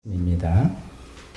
입니다.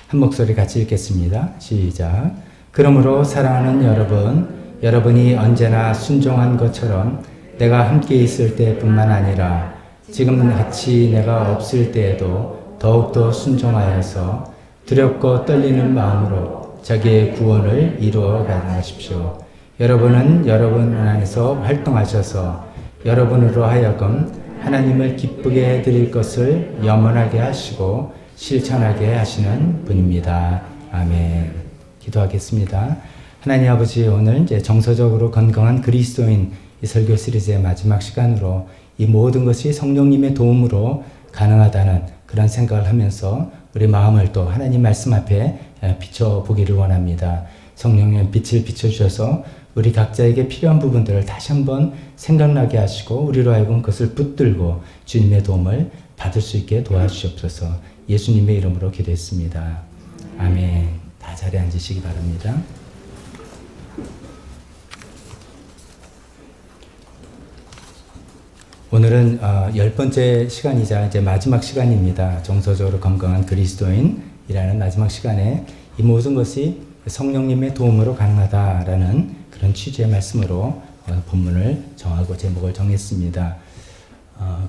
한 목소리 같이 읽겠습니다. 시작. 그러므로 사랑하는 여러분, 여러분이 언제나 순종한 것처럼 내가 함께 있을 때뿐만 아니라 지금 같이 내가 없을 때에도 더욱더 순종하여서 두렵고 떨리는 마음으로 자기의 구원을 이루어 가십시오. 여러분은 여러분 안에서 활동하셔서 여러분으로 하여금 하나님을 기쁘게 해드릴 것을 염원하게 하시고 실천하게 하시는 분입니다. 아멘. 기도하겠습니다. 하나님 아버지, 오늘 이제 정서적으로 건강한 그리스도인 이 설교 시리즈의 마지막 시간으로 이 모든 것이 성령님의 도움으로 가능하다는 그런 생각을 하면서 우리 마음을 또 하나님 말씀 앞에 비춰보기를 원합니다. 성령님 빛을 비춰주셔서 우리 각자에게 필요한 부분들을 다시 한번 생각나게 하시고 우리로 하여금 그것을 붙들고 주님의 도움을 받을 수 있게 도와주시옵소서. 예수님의 이름으로 기도했습니다. 아멘. 다 자리에 앉으시기 바랍니다. 오늘은 10번째 시간이자 이제 마지막 시간입니다. 정서적으로 건강한 그리스도인이라는 마지막 시간에 이 모든 것이 성령님의 도움으로 가능하다라는 그런 취지의 말씀으로 본문을 정하고 제목을 정했습니다.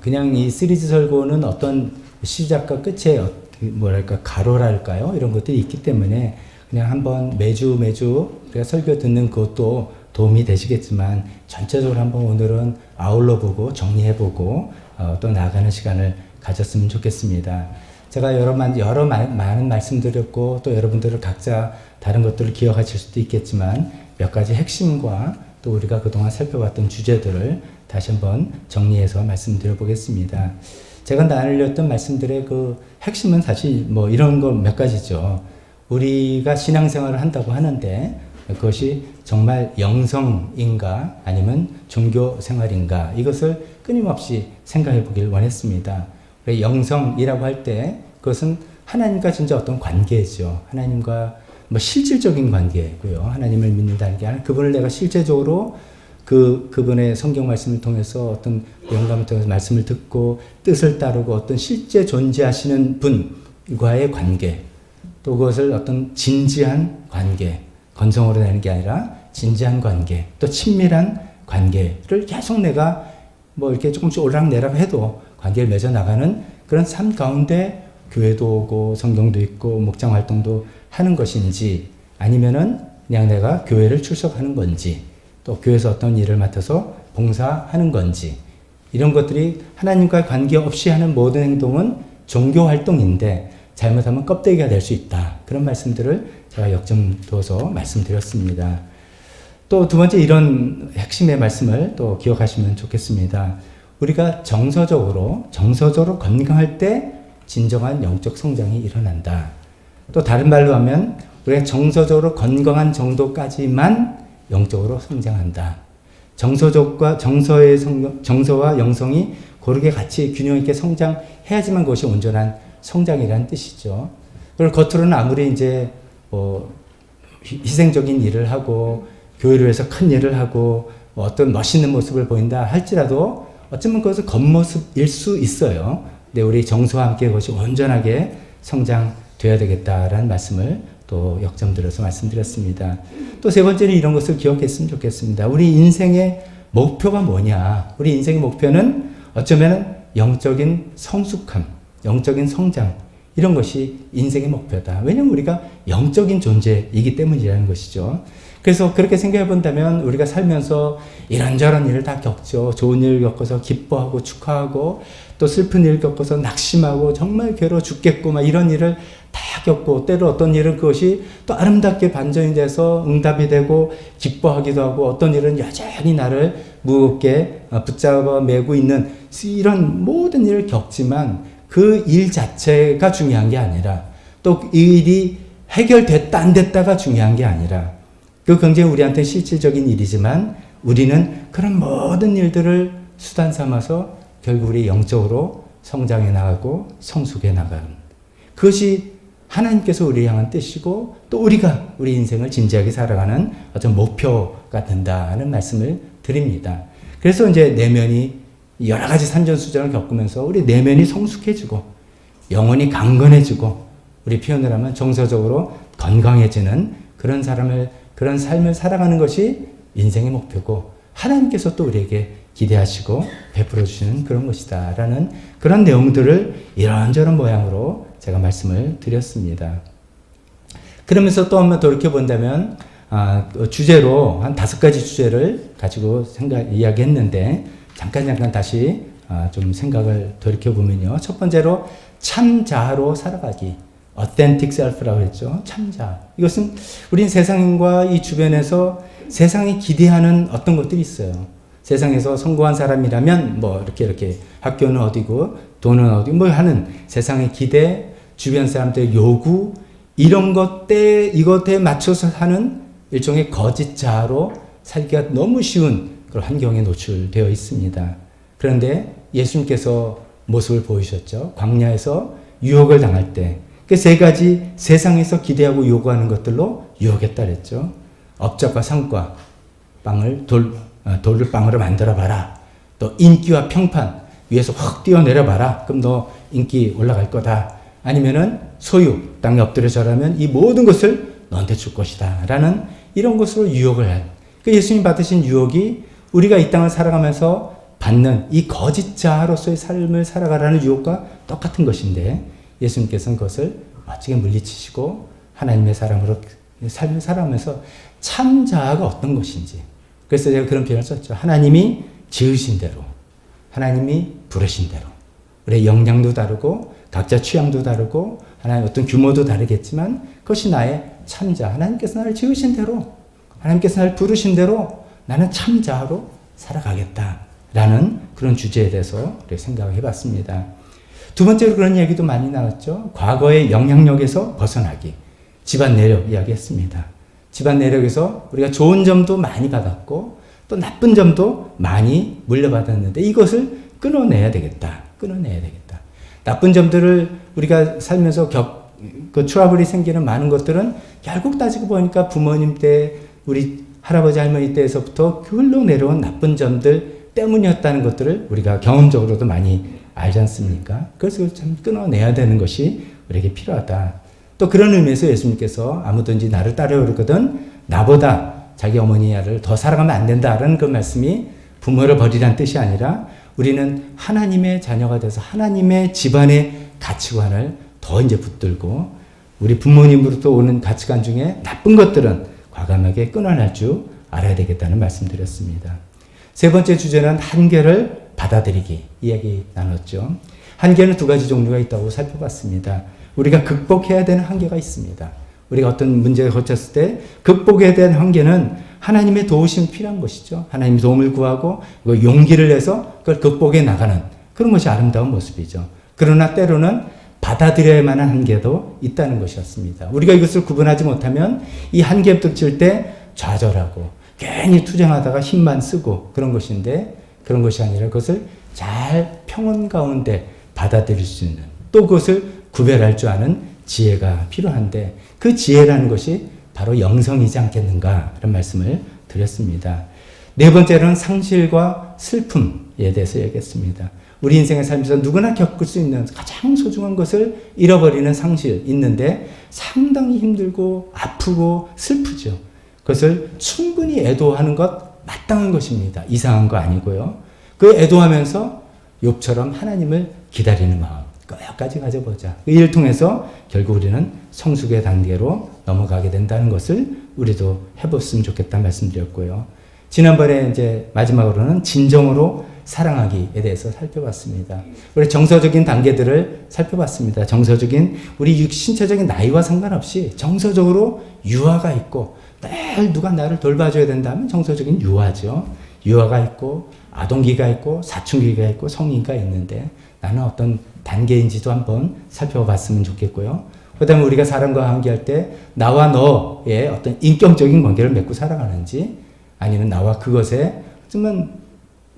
그냥 이 시리즈 설교는 어떤 시작과 끝에 뭐랄까 가로랄까요? 이런 것들이 있기 때문에 그냥 한번 매주 우리가 설교 듣는 그것도 도움이 되시겠지만 전체적으로 한번 오늘은 아울러 보고 정리해보고 또 나아가는 시간을 가졌으면 좋겠습니다. 제가 많은 말씀드렸고 또 여러분들은 각자 다른 것들을 기억하실 수도 있겠지만 몇 가지 핵심과 또 우리가 그동안 살펴봤던 주제들을 다시 한번 정리해서 말씀드려 보겠습니다. 제가 나누렸던 말씀들의 그 핵심은 사실 뭐 이런 거 몇 가지죠. 우리가 신앙생활을 한다고 하는데 그것이 정말 영성인가 아니면 종교생활인가 이것을 끊임없이 생각해 보길 원했습니다. 영성이라고 할 때 그것은 하나님과 진짜 어떤 관계죠. 하나님과 뭐 실질적인 관계고요. 하나님을 믿는다는 게 아니라 그분을 내가 실제적으로 그분의 성경 말씀을 통해서 어떤 영감을 통해서 말씀을 듣고 뜻을 따르고 어떤 실제 존재하시는 분과의 관계, 또 그것을 어떤 진지한 관계, 건성으로 되는 게 아니라 진지한 관계, 또 친밀한 관계를 계속 내가 뭐 이렇게 조금씩 오르락내락 해도 관계를 맺어 나가는 그런 삶 가운데 교회도 오고 성경도 읽고 목장 활동도 하는 것인지 아니면은 그냥 내가 교회를 출석하는 건지 또 교회에서 어떤 일을 맡아서 봉사하는 건지 이런 것들이 하나님과 관계없이 하는 모든 행동은 종교 활동인데 잘못하면 껍데기가 될 수 있다. 그런 말씀들을 제가 역점 둬서 말씀드렸습니다. 또 두 번째 이런 핵심의 말씀을 또 기억하시면 좋겠습니다. 우리가 정서적으로 건강할 때 진정한 영적 성장이 일어난다. 또 다른 말로 하면 우리가 정서적으로 건강한 정도까지만 영적으로 성장한다. 정서와 영성이 고르게 같이 균형 있게 성장해야지만 그것이 온전한 성장이라는 뜻이죠. 그리고 겉으로는 아무리 이제 희생적인 일을 하고 교회를 위해서 큰 일을 하고 어떤 멋있는 모습을 보인다 할지라도 어쩌면 그것은 겉모습일 수 있어요. 근데 우리 정서와 함께 그것이 온전하게 성장돼야 되겠다라는 말씀을 또 역점 들어서 말씀드렸습니다. 또 세 번째는 이런 것을 기억했으면 좋겠습니다. 우리 인생의 목표가 뭐냐? 우리 인생의 목표는 어쩌면 영적인 성숙함, 영적인 성장 이런 것이 인생의 목표다. 왜냐하면 우리가 영적인 존재이기 때문이라는 것이죠. 그래서 그렇게 생각해 본다면 우리가 살면서 이런저런 일을 다 겪죠. 좋은 일을 겪어서 기뻐하고 축하하고 또 슬픈 일을 겪어서 낙심하고 정말 괴로워 죽겠고 막 이런 일을 다 겪고 때로 어떤 일은 그것이 또 아름답게 반전이 돼서 응답이 되고 기뻐하기도 하고 어떤 일은 여전히 나를 무겁게 붙잡아 매고 있는 이런 모든 일을 겪지만 그 일 자체가 중요한 게 아니라 또 이 일이 해결됐다 안 됐다가 중요한 게 아니라 그 굉장히 우리한테 실질적인 일이지만 우리는 그런 모든 일들을 수단 삼아서 결국 우리 영적으로 성장해 나가고 성숙해 나가는 그것이 하나님께서 우리를 향한 뜻이고 또 우리가 우리 인생을 진지하게 살아가는 어떤 목표가 된다는 말씀을 드립니다. 그래서 이제 내면이 여러 가지 산전수전을 겪으면서 우리 내면이 성숙해지고 영혼이 강건해지고 우리 표현을 하면 정서적으로 건강해지는 그런 삶을 살아가는 것이 인생의 목표고 하나님께서 또 우리에게 기대하시고 베풀어 주시는 그런 것이다 라는 그런 내용들을 이런저런 모양으로 제가 말씀을 드렸습니다. 그러면서 또 한번 돌이켜본다면 주제로 한 5가지 주제를 가지고 이야기했는데 잠깐 다시 좀 생각을 돌이켜보면요. 첫 번째로 참자아로 살아가기, authentic self라고 했죠. 참자. 이것은 우린 세상과 이 주변에서 세상이 기대하는 어떤 것들이 있어요. 세상에서 성공한 사람이라면 뭐 이렇게 학교는 어디고 돈은 어디고 뭐 하는 세상의 기대, 주변 사람들의 요구 이런 이것에 맞춰서 사는 일종의 거짓 자아로 살기가 너무 쉬운 그런 환경에 노출되어 있습니다. 그런데 예수님께서 모습을 보이셨죠. 광야에서 유혹을 당할 때 그 3가지 세상에서 기대하고 요구하는 것들로 유혹했다 그랬죠. 업적과 성과, 돌을 빵으로 만들어봐라. 또 인기와 평판 위에서 확 뛰어내려봐라. 그럼 너 인기 올라갈 거다. 아니면은 소유, 땅에 엎드려 절하면 이 모든 것을 너한테 줄 것이다. 라는 이런 것으로 유혹을 할. 그 예수님 받으신 유혹이 우리가 이 땅을 살아가면서 받는 이 거짓 자아로서의 삶을 살아가라는 유혹과 똑같은 것인데 예수님께서는 그것을 멋지게 물리치시고 하나님의 사람으로 삶을 살아가면서 참 자아가 어떤 것인지 그래서 제가 그런 표현을 썼죠. 하나님이 지으신 대로 하나님이 부르신 대로 우리의 역량도 다르고 각자 취향도 다르고 하나님 어떤 규모도 다르겠지만 그것이 나의 참자. 하나님께서 나를 지으신 대로 하나님께서 나를 부르신 대로 나는 참자로 살아가겠다라는 그런 주제에 대해서 생각을 해봤습니다. 두 번째로 그런 얘기도 많이 나왔죠. 과거의 영향력에서 벗어나기. 집안 내력 이야기했습니다. 집안 내력에서 우리가 좋은 점도 많이 받았고 또 나쁜 점도 많이 물려받았는데 이것을 끊어내야 되겠다. 나쁜 점들을 우리가 살면서 그 트러블이 생기는 많은 것들은 결국 따지고 보니까 부모님 때 우리 할아버지 할머니 때에서부터 흘러내려온 나쁜 점들 때문이었다는 것들을 우리가 경험적으로도 많이 알지 않습니까? 그래서 참 끊어내야 되는 것이 우리에게 필요하다. 또 그런 의미에서 예수님께서 아무든지 나를 따르거든 나보다 자기 어머니를 더 사랑하면 안 된다라는 그 말씀이 부모를 버리라는 뜻이 아니라 우리는 하나님의 자녀가 돼서 하나님의 집안의 가치관을 더 이제 붙들고 우리 부모님으로부터 오는 가치관 중에 나쁜 것들은 과감하게 끊어낼 줄 알아야 되겠다는 말씀드렸습니다. 세 번째 주제는 한계를 받아들이기 이야기 나눴죠. 한계는 2가지 종류가 있다고 살펴봤습니다. 우리가 극복해야 되는 한계가 있습니다. 우리가 어떤 문제를 거쳤을 때 극복해야 되는 한계는 하나님의 도우심이 필요한 것이죠. 하나님의 도움을 구하고 용기를 내서 그걸 극복해 나가는 그런 것이 아름다운 모습이죠. 그러나 때로는 받아들여야 하는 한계도 있다는 것이었습니다. 우리가 이것을 구분하지 못하면 이 한계에 부딪힐 때 좌절하고 괜히 투쟁하다가 힘만 쓰고 그런 것인데 그런 것이 아니라 그것을 잘 평온 가운데 받아들일 수 있는 또 그것을 구별할 줄 아는 지혜가 필요한데 그 지혜라는 것이 바로 영성이지 않겠는가 이런 말씀을 드렸습니다. 네 번째로는 상실과 슬픔에 대해서 얘기했습니다. 우리 인생의 삶에서 누구나 겪을 수 있는 가장 소중한 것을 잃어버리는 상실 있는데 상당히 힘들고 아프고 슬프죠. 그것을 충분히 애도하는 것 마땅한 것입니다. 이상한 거 아니고요. 그 애도하면서 욥처럼 하나님을 기다리는 마음 끝까지 가져보자. 이를 통해서 결국 우리는 성숙의 단계로 넘어가게 된다는 것을 우리도 해봤으면 좋겠다는 말씀드렸고요. 지난번에 이제 마지막으로는 진정으로 사랑하기에 대해서 살펴봤습니다. 우리 정서적인 단계들을 살펴봤습니다. 정서적인 우리 신체적인 나이와 상관없이 정서적으로 유아가 있고 늘 누가 나를 돌봐줘야 된다면 정서적인 유아죠. 유아가 있고 아동기가 있고 사춘기가 있고 성인기가 있는데 나는 어떤 단계인지도 한번 살펴봤으면 좋겠고요. 그 다음에 우리가 사람과 관계할 때 나와 너의 어떤 인격적인 관계를 맺고 살아가는지 아니면 나와 그것에 정말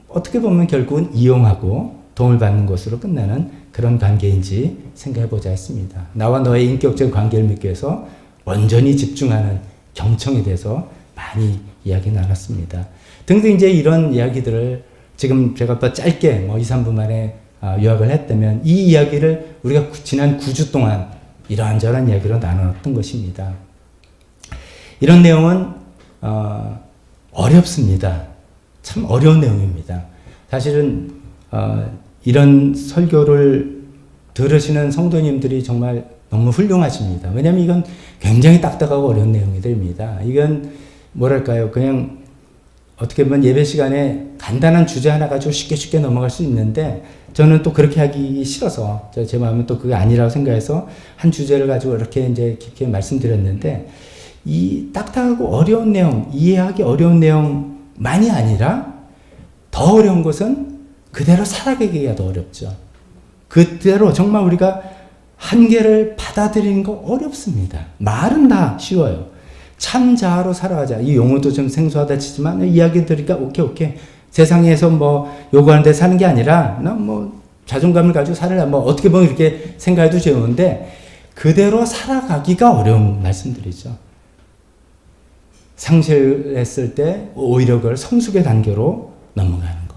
어떻게 보면 결국은 이용하고 도움을 받는 것으로 끝나는 그런 관계인지 생각해보자 했습니다. 나와 너의 인격적인 관계를 맺기 위해서 온전히 집중하는 경청에 대해서 많이 이야기 나눴습니다. 등등 이제 이런 이야기들을 지금 제가 또 짧게 2, 3분 만에 요약을 했다면 이 이야기를 우리가 지난 9주 동안 이러한저러한 이야기로 나눴던 것입니다. 이런 내용은 어렵습니다. 참 어려운 내용입니다. 사실은 이런 설교를 들으시는 성도님들이 정말 너무 훌륭하십니다. 왜냐하면 이건 굉장히 딱딱하고 어려운 내용이 됩니다. 이건 뭐랄까요, 그냥 어떻게 보면 예배 시간에 간단한 주제 하나 가지고 쉽게 넘어갈 수 있는데 저는 또 그렇게 하기 싫어서 제 마음은 또 그게 아니라고 생각해서 한 주제를 가지고 이렇게 이제 깊게 말씀드렸는데 이 딱딱하고 어려운 내용, 이해하기 어려운 내용만이 아니라 더 어려운 것은 그대로 살아가기가 더 어렵죠. 그대로 정말 우리가 한계를 받아들이는 거 어렵습니다. 말은 다 쉬워요. 참 자아로 살아가자. 이 용어도 좀 생소하다 치지만 이야기 들으니까 오케이. 세상에서 뭐 요구하는 데 사는 게 아니라 나 뭐 자존감을 가지고 살아라. 뭐 어떻게 보면 이렇게 생각해도 좋은데 그대로 살아가기가 어려운 말씀들이죠. 상실했을 때 오히려 그걸 성숙의 단계로 넘어가는 거.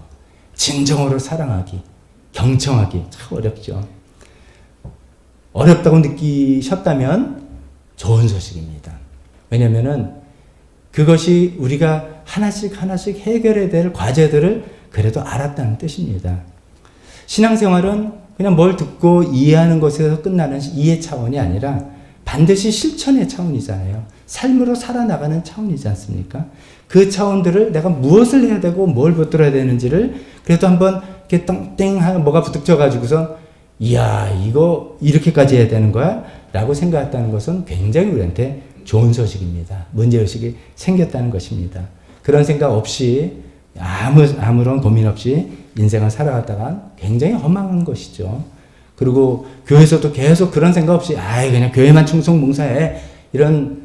진정으로 사랑하기, 경청하기 참 어렵죠. 어렵다고 느끼셨다면 좋은 소식입니다. 왜냐면은 그것이 우리가 하나씩 해결해야 될 과제들을 그래도 알았다는 뜻입니다. 신앙생활은 그냥 뭘 듣고 이해하는 것에서 끝나는 이해 차원이 아니라 반드시 실천의 차원이잖아요. 삶으로 살아나가는 차원이지 않습니까? 그 차원들을 내가 무엇을 해야 되고 뭘 붙들어야 되는지를 그래도 한번 이렇게 땡 하는 뭐가 부득쳐가지고서 이야 이거 이렇게까지 해야 되는 거야? 라고 생각했다는 것은 굉장히 우리한테 좋은 소식입니다. 문제의식이 생겼다는 것입니다. 그런 생각 없이 아무런 고민 없이 인생을 살아갔다가 굉장히 허망한 것이죠. 그리고 교회에서도 계속 그런 생각 없이 그냥 교회만 충성봉사해 이런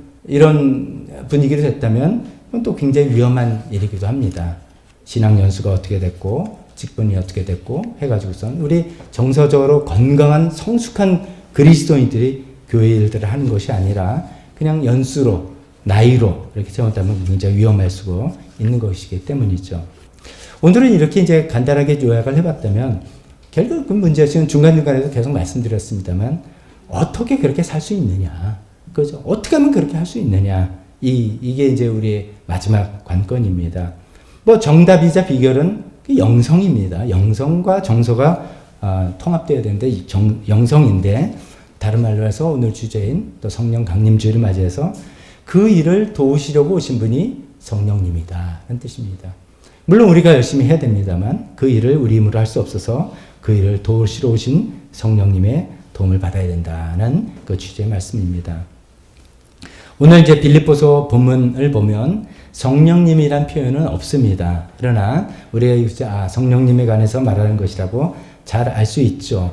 분위기로 됐다면 그건 또 굉장히 위험한 일이기도 합니다. 신앙 연수가 어떻게 됐고 직분이 어떻게 됐고 해가지고선 우리 정서적으로 건강한 성숙한 그리스도인들이 교회 일들을 하는 것이 아니라 그냥 연수로 나이로 이렇게 잘못하면 굉장히 위험할 수가 있는 것이기 때문이죠. 오늘은 이렇게 이제 간단하게 요약을 해봤다면 결국 그 문제는 중간중간에도 계속 말씀드렸습니다만 어떻게 그렇게 살 수 있느냐, 그죠? 어떻게 하면 그렇게 할 수 있느냐, 이게 이제 우리의 마지막 관건입니다. 뭐 정답이자 비결은 그 영성입니다. 영성과 정서가 통합되어야 되는데 영성인데 다른 말로 해서 오늘 주제인 또 성령 강림주의를 맞이해서 그 일을 도우시려고 오신 분이 성령님이다 라는 뜻입니다. 물론 우리가 열심히 해야 됩니다만 그 일을 우리 힘으로 할 수 없어서 그 일을 도우시러 오신 성령님의 도움을 받아야 된다는 그 취지의 말씀입니다. 오늘 이제 빌립보서 본문을 보면 성령님이란 표현은 없습니다. 그러나 우리가 성령님에 관해서 말하는 것이라고 잘 알 수 있죠.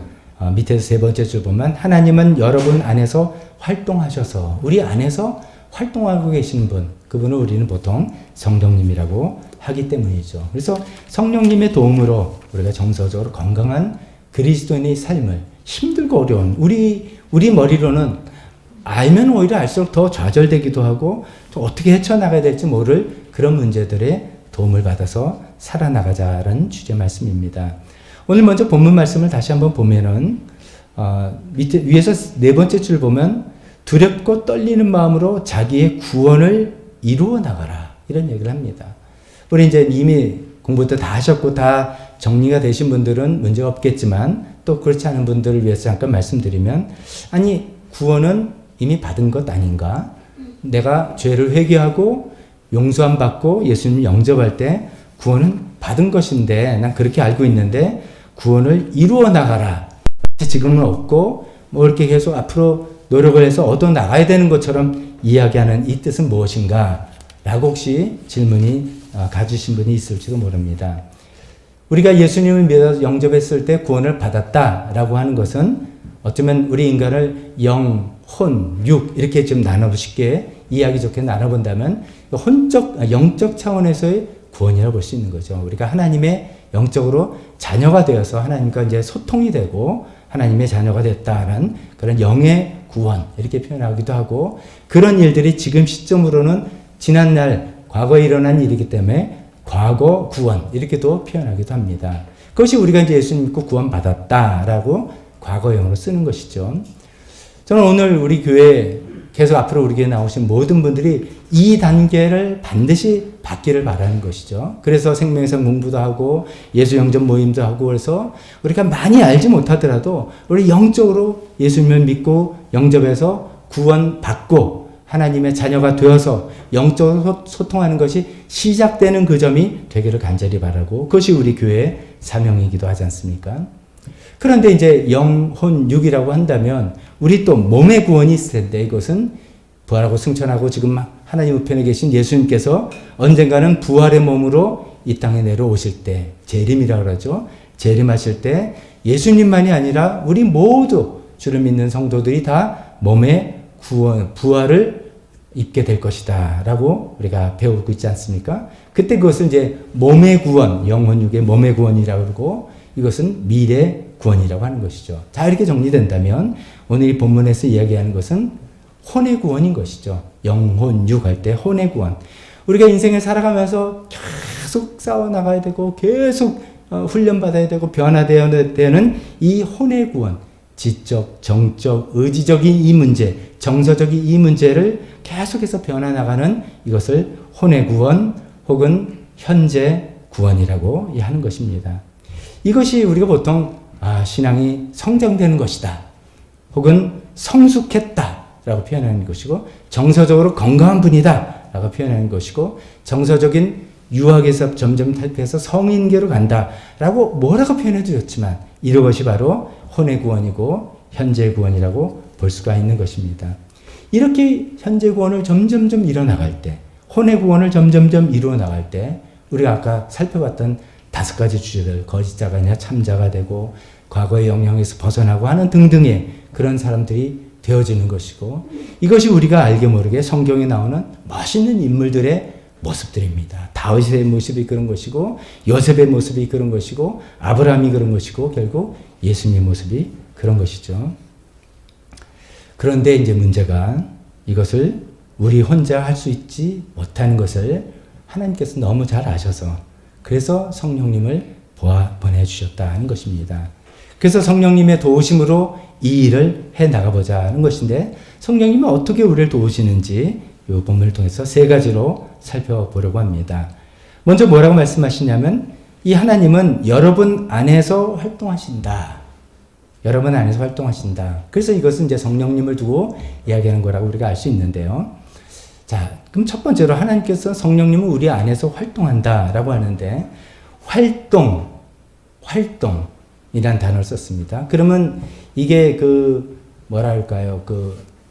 밑에서 세 번째 줄 보면 하나님은 여러분 안에서 활동하셔서 우리 안에서 활동하고 계신 분, 그분을 우리는 보통 성령님이라고 하기 때문이죠. 그래서 성령님의 도움으로 우리가 정서적으로 건강한 그리스도인의 삶을 힘들고 어려운 우리 머리로는 알면 오히려 알수록 더 좌절되기도 하고 또 어떻게 헤쳐나가야 될지 모를 그런 문제들의 도움을 받아서 살아나가자라는 주제 말씀입니다. 오늘 먼저 본문 말씀을 다시 한번 보면은 위에서 네 번째 줄 보면 두렵고 떨리는 마음으로 자기의 구원을 이루어 나가라 이런 얘기를 합니다. 우리 이제 이미 공부도 다 하셨고 다 정리가 되신 분들은 문제가 없겠지만 또 그렇지 않은 분들을 위해서 잠깐 말씀드리면 아니 구원은 이미 받은 것 아닌가? 내가 죄를 회개하고 용서함 받고 예수님 영접할 때 구원은 받은 것인데 난 그렇게 알고 있는데 구원을 이루어 나가라. 지금은 없고 뭐 이렇게 계속 앞으로 노력을 해서 얻어 나가야 되는 것처럼 이야기하는 이 뜻은 무엇인가? 라고 혹시 질문이 가지신 분이 있을지도 모릅니다. 우리가 예수님을 믿어서 영접했을 때 구원을 받았다라고 하는 것은 어쩌면 우리 인간을 영, 혼, 육 이렇게 좀 쉽게 이해하기 좋게 나눠본다면 영적 차원에서의 구원이라고 볼 수 있는 거죠. 우리가 하나님의 영적으로 자녀가 되어서 하나님과 이제 소통이 되고 하나님의 자녀가 됐다는 그런 영의 구원 이렇게 표현하기도 하고 그런 일들이 지금 시점으로는 지난날 과거에 일어난 일이기 때문에 과거 구원 이렇게도 표현하기도 합니다. 그것이 우리가 이제 예수 믿고 구원받았다라고 과거형으로 쓰는 것이죠. 저는 오늘 우리 교회 계속 앞으로 우리 교회 나오신 모든 분들이 이 단계를 반드시 받기를 바라는 것이죠. 그래서 생명의상 공부도 하고 예수 영접 모임도 하고 그래서 우리가 많이 알지 못하더라도 우리 영적으로 예수님을 믿고 영접해서 구원받고 하나님의 자녀가 되어서 영적으로 소통하는 것이 시작되는 그 점이 되기를 간절히 바라고 그것이 우리 교회의 사명이기도 하지 않습니까? 그런데 이제 영혼 육이라고 한다면 우리 또 몸의 구원이 있을 텐데 이것은 부활하고 승천하고 지금 하나님 우편에 계신 예수님께서 언젠가는 부활의 몸으로 이 땅에 내려오실 때 재림이라고 그러죠. 재림하실 때 예수님만이 아니라 우리 모두 주를 믿는 성도들이 다 몸의 구원, 부활을 입게 될 것이다 라고 우리가 배우고 있지 않습니까? 그때 그것을 이제 몸의 구원, 영혼 육의 몸의 구원이라고 그러고 이것은 미래 구원이라고 하는 것이죠. 자, 이렇게 정리된다면 오늘 이 본문에서 이야기하는 것은 혼의 구원인 것이죠. 영혼 육 할 때 혼의 구원. 우리가 인생을 살아가면서 계속 싸워나가야 되고 계속 훈련받아야 되고 변화되어야 되는 이 혼의 구원. 지적, 정적, 의지적인 이 문제, 정서적인 이 문제를 계속해서 변화나가는 이것을 혼의 구원 혹은 현재 구원이라고 하는 것입니다. 이것이 우리가 보통 신앙이 성장되는 것이다. 혹은 성숙했다 라고 표현하는 것이고 정서적으로 건강한 분이다 라고 표현하는 것이고 정서적인 유학에서 점점 탈피해서 성인계로 간다 라고 뭐라고 표현해도 좋지만 이것이 바로 혼의 구원이고 현재 구원이라고 볼 수가 있는 것입니다. 이렇게 현재 구원을 점점점 이뤄나갈 때 혼의 구원을 점점점 이루어나갈 때 우리가 아까 살펴봤던 5가지 주제들 거짓자가 아니라 참자가 되고 과거의 영향에서 벗어나고 하는 등등의 그런 사람들이 되어지는 것이고 이것이 우리가 알게 모르게 성경에 나오는 멋있는 인물들의 모습들입니다. 다윗의 모습이 그런 것이고 요셉의 모습이 그런 것이고 아브라함이 그런 것이고 결국 예수님의 모습이 그런 것이죠. 그런데 이제 문제가 이것을 우리 혼자 할 수 있지 못하는 것을 하나님께서 너무 잘 아셔서 그래서 성령님을 보내주셨다 하는 것입니다. 그래서 성령님의 도우심으로 이 일을 해 나가보자 하는 것인데 성령님은 어떻게 우리를 도우시는지 이 본문을 통해서 3가지로 살펴보려고 합니다. 먼저 뭐라고 말씀하시냐면 이 하나님은 여러분 안에서 활동하신다. 여러분 안에서 활동하신다. 그래서 이것은 이제 성령님을 두고 이야기하는 거라고 우리가 알 수 있는데요. 자, 그럼 첫 번째로 하나님께서 성령님은 우리 안에서 활동한다라고 하는데 활동이란 단어를 썼습니다. 그러면 이게 뭐랄까요?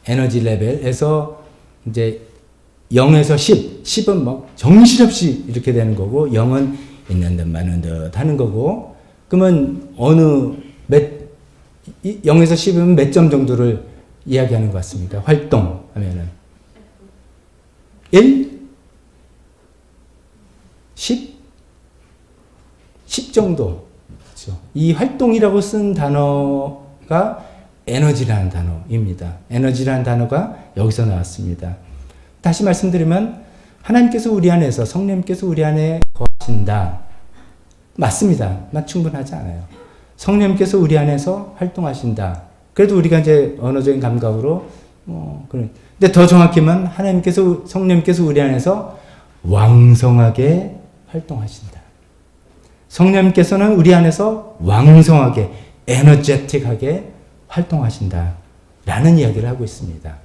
에너지 레벨에서 이제 0에서 10, 10은 막 정신없이 이렇게 되는 거고 0은 있는 듯 마는 듯 하는 거고 그러면 0에서 10은 몇 점 정도를 이야기하는 것 같습니까? 활동하면은 1? 10? 10 정도. 그렇죠. 이 활동이라고 쓴 단어가 에너지라는 단어입니다. 에너지라는 단어가 여기서 나왔습니다. 다시 말씀드리면 하나님께서 우리 안에서 성령님께서 우리 안에 거하신다. 맞습니다. 충분하지 않아요. 성령님께서 우리 안에서 활동하신다. 그래도 우리가 이제 언어적인 감각으로 근데 더 정확히는 하나님께서 성령님께서 우리 안에서 왕성하게 활동하신다. 성령님께서는 우리 안에서 왕성하게 에너제틱하게 활동하신다. 라는 이야기를 하고 있습니다.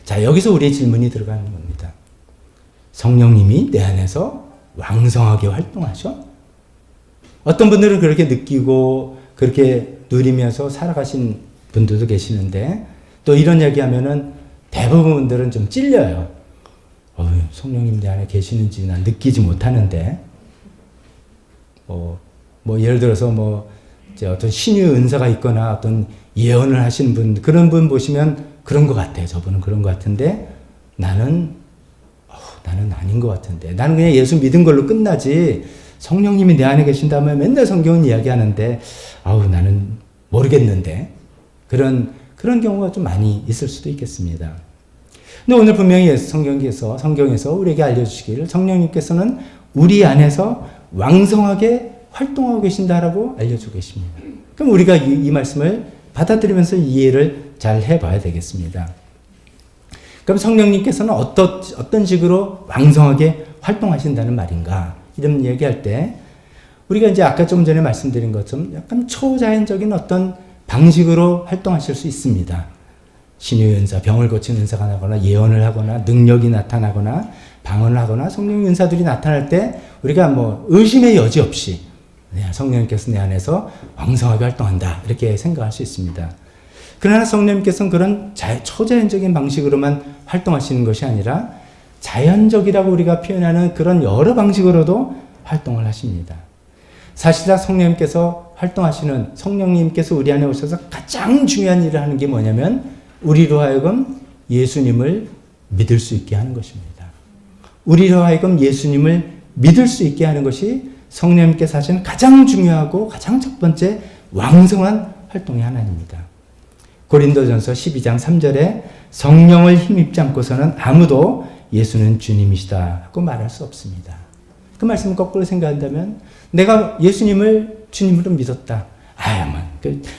자, 여기서 우리의 질문이 들어가는 겁니다. 성령님이 내 안에서 왕성하게 활동하셔? 어떤 분들은 그렇게 느끼고 그렇게 누리면서 살아가신 분들도 계시는데 또 이런 이야기 하면은 대부분 분들은 좀 찔려요. 성령님 내 안에 계시는지 난 느끼지 못하는데 예를 들어서 이제 어떤 신유의 은사가 있거나 어떤 예언을 하시는 분 그런 분 보시면 그런 것 같아요. 저분은 그런 것 같은데 나는 아닌 것 같은데 나는 그냥 예수 믿은 걸로 끝나지 성령님이 내 안에 계신다면 맨날 성경은 이야기하는데 나는 모르겠는데 그런 경우가 좀 많이 있을 수도 있겠습니다. 근데 오늘 분명히 성경에서 우리에게 알려주시기를 성령님께서는 우리 안에서 왕성하게 활동하고 계신다라고 알려주고 계십니다. 그럼 우리가 이 말씀을 받아들이면서 이해를 잘 해봐야 되겠습니다. 그럼 성령님께서는 어떤 식으로 왕성하게 활동하신다는 말인가? 이런 얘기할 때 우리가 이제 아까 좀 전에 말씀드린 것처럼 약간 초자연적인 어떤 방식으로 활동하실 수 있습니다. 신유의 은사, 병을 고치는 은사가 나거나 예언을 하거나 능력이 나타나거나 방언을 하거나 성령의 은사들이 나타날 때 우리가 뭐 의심의 여지 없이 성령님께서 내 안에서 왕성하게 활동한다 이렇게 생각할 수 있습니다. 그러나 성령님께서는 그런 초자연적인 방식으로만 활동하시는 것이 아니라 자연적이라고 우리가 표현하는 그런 여러 방식으로도 활동을 하십니다. 사실상 성령님께서 우리 안에 오셔서 가장 중요한 일을 하는 게 뭐냐면 우리로 하여금 예수님을 믿을 수 있게 하는 것입니다. 우리로 하여금 예수님을 믿을 수 있게 하는 것이 성령님께서 하시는 가장 중요하고 가장 첫 번째 왕성한 활동의 하나입니다. 고린도전서 12장 3절에 성령을 힘입지 않고서는 아무도 예수는 주님이시다 하고 말할 수 없습니다. 그 말씀을 거꾸로 생각한다면 내가 예수님을 주님으로 믿었다.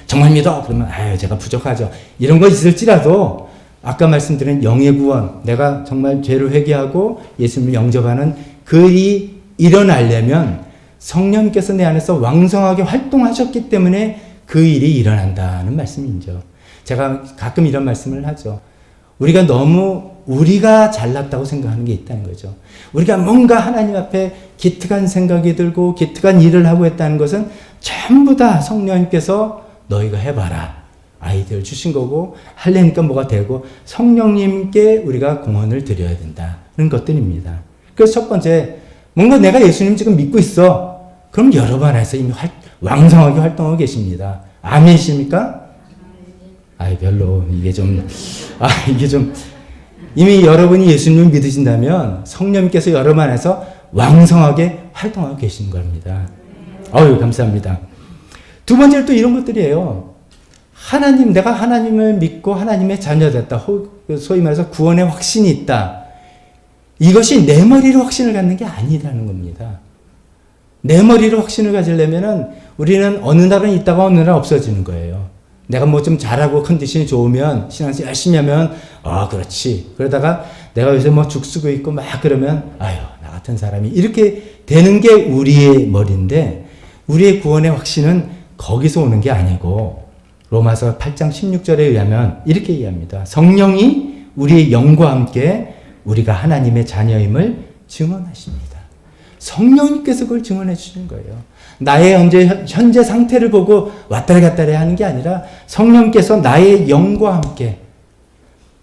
정말 믿어. 그러면 제가 부족하죠. 이런 거 있을지라도 아까 말씀드린 영의 구원, 내가 정말 죄를 회개하고 예수님을 영접하는 그 일이 일어나려면 성령께서 내 안에서 왕성하게 활동하셨기 때문에 그 일이 일어난다는 말씀이죠. 제가 가끔 이런 말씀을 하죠. 우리가 너무 우리가 잘났다고 생각하는 게 있다는 거죠. 우리가 뭔가 하나님 앞에 기특한 생각이 들고 기특한 일을 하고 있다는 것은 전부 다 성령님께서 너희가 해봐라. 아이디어를 주신 거고 하려니까 뭐가 되고 성령님께 우리가 공헌을 드려야 된다는 것들입니다. 그래서 첫 번째 뭔가 내가 예수님 지금 믿고 있어. 그럼 여러분 안에서 이미 왕성하게 활동하고 계십니다. 아멘이십니까? 별로 이게 좀 이미 여러분이 예수님을 믿으신다면 성령님께서 여러분 안에서 왕성하게 활동하고 계신 겁니다. 감사합니다. 두 번째는 또 이런 것들이에요. 내가 하나님을 믿고 하나님의 자녀됐다. 소위 말해서 구원의 확신이 있다. 이것이 내 머리로 확신을 갖는 게 아니라는 겁니다. 내 머리로 확신을 가지려면은 우리는 어느 날은 있다가 어느 날 없어지는 거예요. 내가 뭐 좀 잘하고 컨디션이 좋으면 신앙생활 열심히 하면 그렇지. 그러다가 내가 요새 뭐 죽쓰고 있고 막 그러면 나 같은 사람이 이렇게 되는 게 우리의 머리인데 우리의 구원의 확신은 거기서 오는 게 아니고 로마서 8장 16절에 의하면 이렇게 얘기합니다. 성령이 우리의 영과 함께 우리가 하나님의 자녀임을 증언하십니다. 성령님께서 그걸 증언해 주시는 거예요. 나의 현재 상태를 보고 왔다리 갔다리 하는 게 아니라 성령께서 나의 영과 함께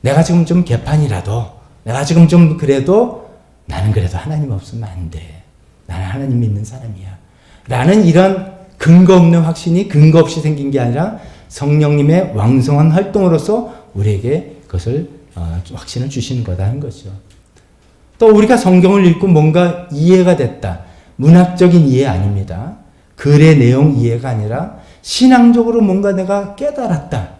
내가 지금 좀 개판이라도 내가 지금 좀 그래도 나는 그래도 하나님 없으면 안 돼. 나는 하나님 믿는 사람이야. 라는 이런 근거 없는 확신이 근거 없이 생긴 게 아니라 성령님의 왕성한 활동으로서 우리에게 그것을 확신을 주시는 거다는 거죠. 또 우리가 성경을 읽고 뭔가 이해가 됐다. 문학적인 이해 아닙니다. 글의 내용 이해가 아니라 신앙적으로 뭔가 내가 깨달았다.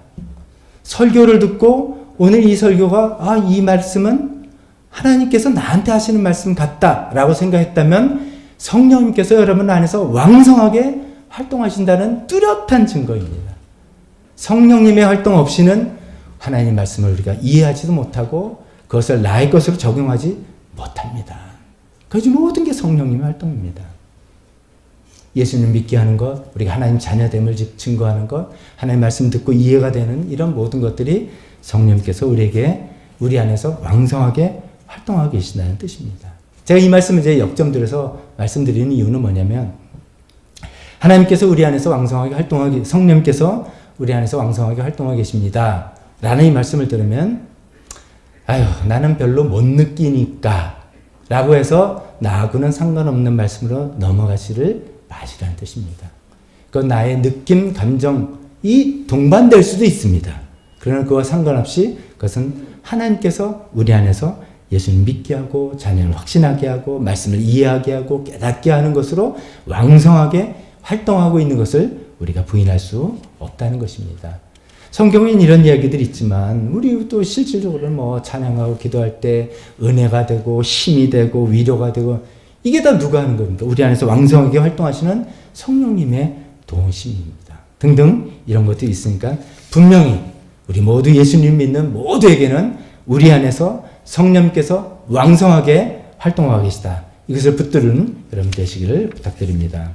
설교를 듣고 오늘 이 설교가 이 말씀은 하나님께서 나한테 하시는 말씀 같다라고 생각했다면 성령님께서 여러분 안에서 왕성하게 활동하신다는 뚜렷한 증거입니다. 성령님의 활동 없이는 하나님의 말씀을 우리가 이해하지도 못하고 그것을 나의 것으로 적용하지 못합니다. 그래서 모든 게 성령님의 활동입니다. 예수님 믿게 하는 것, 우리가 하나님 자녀됨을 증거하는 것, 하나님 말씀 듣고 이해가 되는 이런 모든 것들이 성령님께서 우리 안에서 왕성하게 활동하고 계신다는 뜻입니다. 제가 이 말씀을 이제 역점들여서 말씀드리는 이유는 뭐냐면 하나님께서 우리 안에서 왕성하게 성령님께서 우리 안에서 왕성하게 활동하고 계십니다. 라는 이 말씀을 들으면 나는 별로 못 느끼니까 라고 해서 나하고는 상관없는 말씀으로 넘어가시를 마시라는 뜻입니다. 그건 나의 느낌, 감정이 동반될 수도 있습니다. 그러나 그와 상관없이 그것은 하나님께서 우리 안에서 예수님 믿게 하고 자녀를 확신하게 하고 말씀을 이해하게 하고 깨닫게 하는 것으로 왕성하게 활동하고 있는 것을 우리가 부인할 수 없다는 것입니다. 성경에는 이런 이야기들이 있지만 우리도 실질적으로 찬양하고 기도할 때 은혜가 되고 힘이 되고 위로가 되고 이게 다 누가 하는 겁니까? 우리 안에서 왕성하게 활동하시는 성령님의 도우심입니다. 등등 이런 것들이 있으니까 분명히 우리 모두 예수님 믿는 모두에게는 우리 안에서 성령님께서 왕성하게 활동하고 계시다. 이것을 붙들은 여러분 되시기를 부탁드립니다.